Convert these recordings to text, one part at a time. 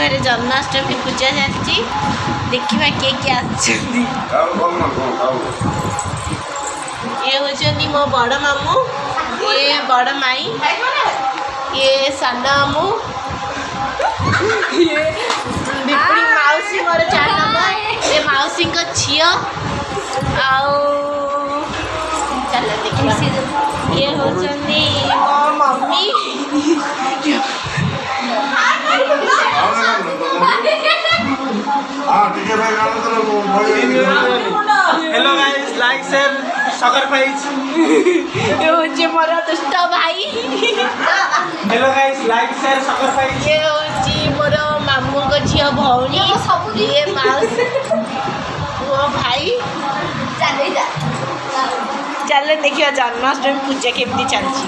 घरे जन्माष्टमी पूजा चलती देखा किए किए ये होती मो बड़ मामू ये बड़ माई ये सान मामू ये विपुणी मौसी मोर चार नंबर ये मौसी झील चल देखिए ये होती मो mummy hello guys like share सकर प्राइज ये होचे मोर दुष्ट भाई हेलो गाइस लाइक शेयर सकर प्राइज ये होची मोर मामू को झील भौणी ये माउसी वो भाई चल देखिए जन्माष्टमी पूजा केमती चलती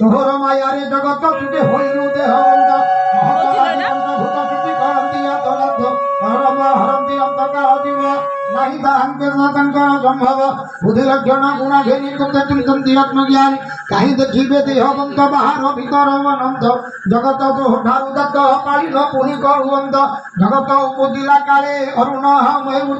तोहर मायारे जगत तुझे होइलु देहवंत नहीं संभव बुद्धि लक्षण गुण घेनी आत्मज्ञानी कहीं देखिए देहवंत बाहर भीतर अनंत जगत तो ठारू दत्त पालिल पुरी करुवंत जगत उपदिला काले अरुण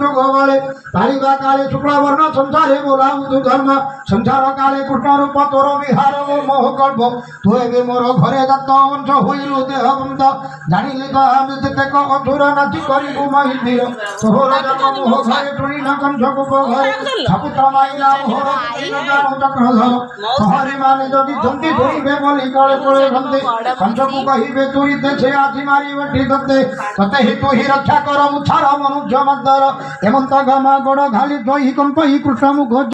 जोग बले पालिबा काले शुक्लवर्ण संसारे बोलाऊ धर्म संसार काले कृष्ण रूप तोर विहार मोह कल्प तु ए मोर घरे दत्त वंश होइलु देहवंत जानिले तो हम तेक अधुर नाची करू महिर तोहर जन्म मोह घरे टुणी न कंस कुप घरे सपुत्र माइला मोहर चक्रधर हरे माने जदि धंती धुईबे बोली काले कोले धंते कंस को कहिबे तुरीते छे आधि मारी बठी दत्ते तते हि तु हि रक्षा कर मुछार मनुष्य मद्दर हेमंत गमा गड़ घाली जोई कंपई कृष्ण मुख